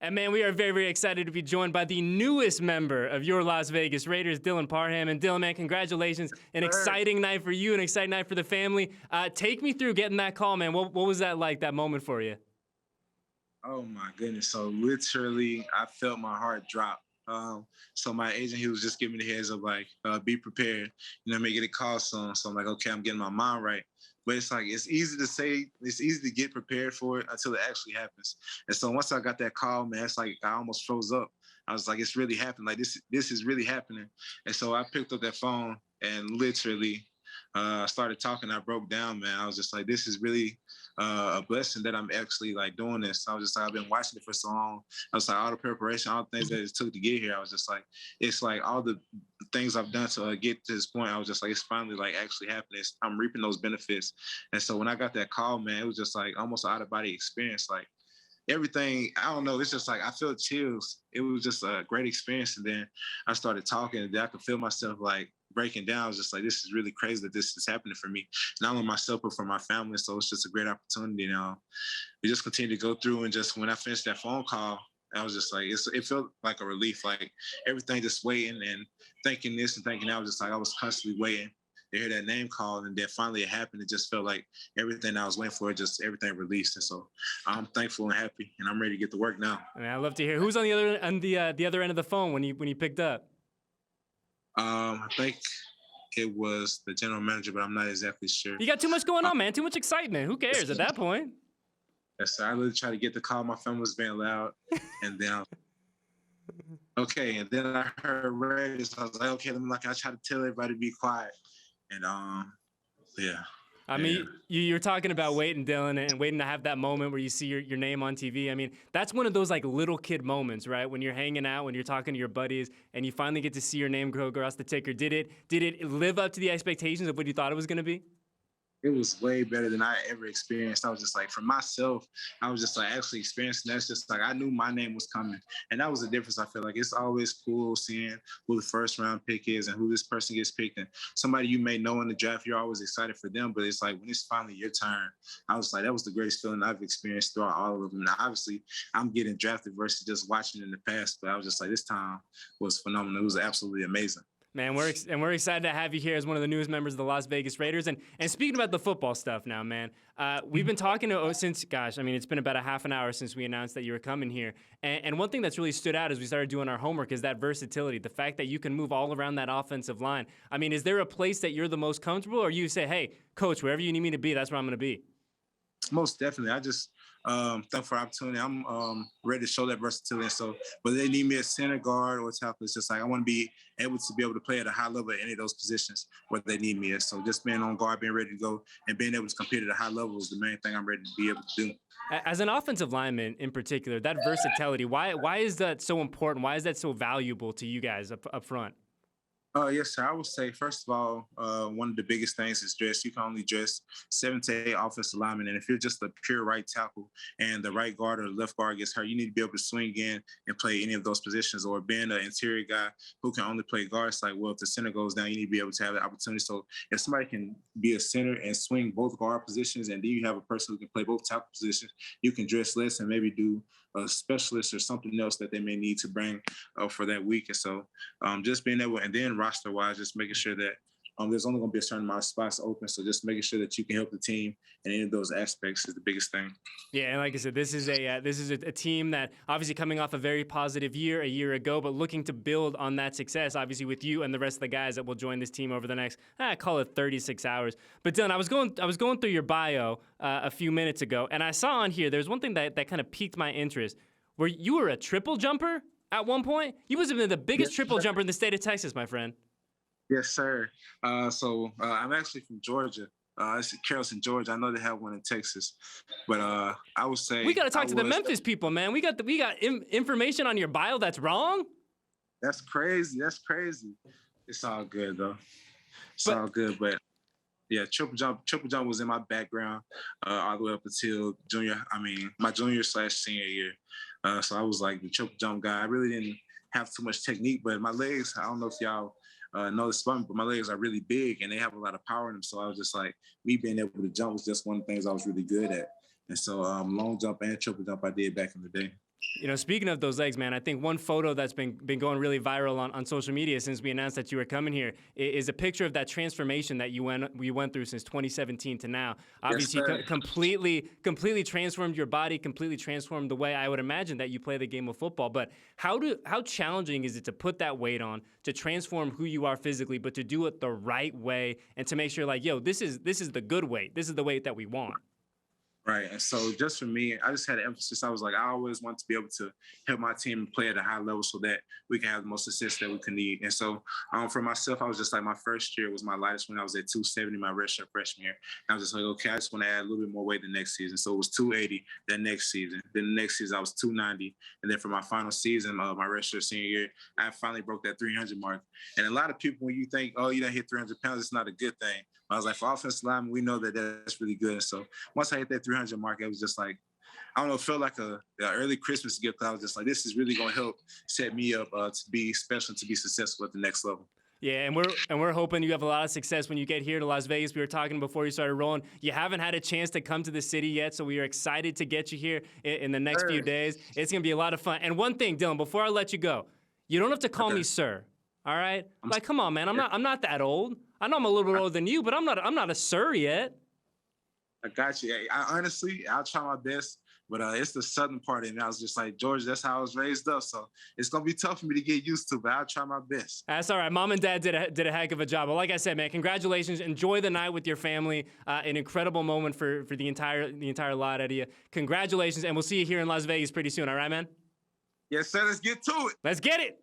And man, we are very, very excited to be joined by the newest member of your Las Vegas Raiders, Dylan Parham. And Dylan, man, congratulations. An exciting night for you, an exciting night for the family. Take me through getting that call, man. What was that like, that moment for you? Oh my goodness. So literally I felt my heart drop. So my agent, he was just giving me the heads up, like, be prepared. May get a call soon. So I'm like, okay, I'm getting my mind right. But it's like, it's easy to say, it's easy to get prepared for it until it actually happens. And so once I got that call, man, it's like I almost froze up. I was like, it's really happening. Like this is really happening. And so I picked up that phone and literally started talking. I broke down, man. I was just like, this is really a blessing that I'm actually like doing this. I was just like, I've been watching it for so long. I was like, all the preparation, all the things that it took to get here. I was just like, it's like all the things I've done to get to this point. I was just like, it's finally like actually happening. I'm reaping those benefits. And so when I got that call, man, it was just like almost an out of body experience. Like everything, I don't know. It's just like I felt chills. It was just a great experience. And then I started talking, and then I could feel myself like breaking down. I was just like, this is really crazy that this is happening for me, not only myself but for my family. So it's just a great opportunity. We just continue to go through, and just when I finished that phone call, I was just like, it felt like a relief, like everything just waiting and thinking this and thinking that. I was just like, I was constantly waiting to hear that name call, and then finally it happened. It just felt like everything I was waiting for, just everything released. And so I'm thankful and happy, and I'm ready to get to work now. I mean, I love to hear. Who's on the other end of the phone when you picked up? I think it was the general manager, but I'm not exactly sure. You got too much going on, man. Too much excitement. Who cares at that point? Yes, sir. I literally tried to get the call. My phone was being loud, and then okay, and then I heard Raiders. I was like, okay, I try to tell everybody to be quiet, and yeah. I mean, you're talking about waiting, Dylan, and waiting to have that moment where you see your name on TV. I mean, that's one of those like little kid moments, right? When you're hanging out, when you're talking to your buddies, and you finally get to see your name go across the ticker. Did it live up to the expectations of what you thought it was going to be? It was way better than I ever experienced. I was just like, for myself, I was just like actually experiencing that. It's just like, I knew my name was coming. And that was the difference. I feel like it's always cool seeing who the first round pick is and who this person gets picked. And somebody you may know in the draft, you're always excited for them. But it's like, when it's finally your turn, I was like, that was the greatest feeling I've experienced throughout all of them. Now, obviously, I'm getting drafted versus just watching in the past. But I was just like, this time was phenomenal. It was absolutely amazing. Man, we're excited to have you here as one of the newest members of the Las Vegas Raiders. And speaking about the football stuff now, man, we've been talking since, gosh, I mean, it's been about a half an hour since we announced that you were coming here. And one thing that's really stood out as we started doing our homework is that versatility, the fact that you can move all around that offensive line. I mean, is there a place that you're the most comfortable, or you say, hey, coach, wherever you need me to be, that's where I'm going to be? Most definitely. I just thank for the opportunity. I'm ready to show that versatility. So whether they need me as center, guard, or tackle, it's just like I want to be able to play at a high level at any of those positions where they need me as. So just being on guard, being ready to go, and being able to compete at a high level is the main thing I'm ready to be able to do. As an offensive lineman in particular, that versatility, why is that so important? Why is that so valuable to you guys up front? Yes, sir. I would say, first of all, one of the biggest things is dress. You can only dress 7 to 8 offensive linemen. And if you're just a pure right tackle and the right guard or the left guard gets hurt, you need to be able to swing in and play any of those positions. Or being an interior guy who can only play guards, like, well, if the center goes down, you need to be able to have the opportunity. So if somebody can be a center and swing both guard positions, and then you have a person who can play both tackle positions, you can dress less and maybe do a specialist or something else that they may need to bring for that week. And so just being able, and then roster-wise, just making sure that there's only going to be a certain amount of spots open. So just making sure that you can help the team in any of those aspects is the biggest thing. Yeah, and like I said, this is a team that obviously coming off a very positive year a year ago, but looking to build on that success, obviously with you and the rest of the guys that will join this team over the next, I call it 36 hours. But Dylan, I was going through your bio a few minutes ago, and I saw on here there's one thing that kind of piqued my interest, where you were a triple jumper at one point. You must have been the biggest triple jumper in the state of Texas, my friend. Yes, sir. So I'm actually from Georgia. It's Carrollton, Georgia. I know they have one in Texas, but I would say we got to talk to the Memphis people, man. We got information on your bio that's wrong. That's crazy. It's all good though. All good, but yeah, triple jump was in my background all the way up until my junior/senior year. So I was like the triple jump guy. I really didn't have too much technique, but my legs, I don't know if y'all know this about me, but my legs are really big and they have a lot of power in them. So I was just like, me being able to jump was just one of the things I was really good at. And so long jump and triple jump I did back in the day. You know, speaking of those legs, man, I think one photo that's been going really viral on social media since we announced that you were coming here is a picture of that transformation that you went through since 2017 to now. Yes, Obviously, sir. completely transformed your body, completely transformed the way I would imagine that you play the game of football. But how challenging is it to put that weight on, to transform who you are physically, but to do it the right way and to make sure, like, yo, this is the good weight. This is the weight that we want. Right. And so just for me, I just had an emphasis. I was like, I always want to be able to help my team play at a high level so that we can have the most success that we can need. And so for myself, I was just like, my first year was my lightest when I was at 270 my redshirt freshman year. And I was just like, okay, I just want to add a little bit more weight the next season. So it was 280 that next season. Then the next season, I was 290. And then for my final season, my redshirt senior year, I finally broke that 300 mark. And a lot of people, when you think, oh, you done hit 300 pounds, it's not a good thing. I was like, for offensive linemen, we know that that's really good. And so once I hit that 300 mark, it was just like, I don't know, it felt like a early Christmas gift. I was just like, this is really going to help set me up to be special and to be successful at the next level. Yeah, and we're hoping you have a lot of success when you get here to Las Vegas. We were talking before you started rolling. You haven't had a chance to come to the city yet, so we are excited to get you here in the next few days. It's going to be a lot of fun. And one thing, Dylan, before I let you go, you don't have to call me sir. All right? Like, come on, man. I'm not that old. I know I'm a little bit older than you, but I'm not a sir yet. I got you. Honestly, I'll try my best, but it's the southern part of me. I was just like, George, that's how I was raised up, so it's gonna be tough for me to get used to, but I'll try my best. That's all right. Mom and Dad did a heck of a job. But like I said, man, congratulations. Enjoy the night with your family. An incredible moment for the entire lot, Eddie. Congratulations, and we'll see you here in Las Vegas pretty soon. All right, man? Yes, sir. Let's get to it. Let's get it.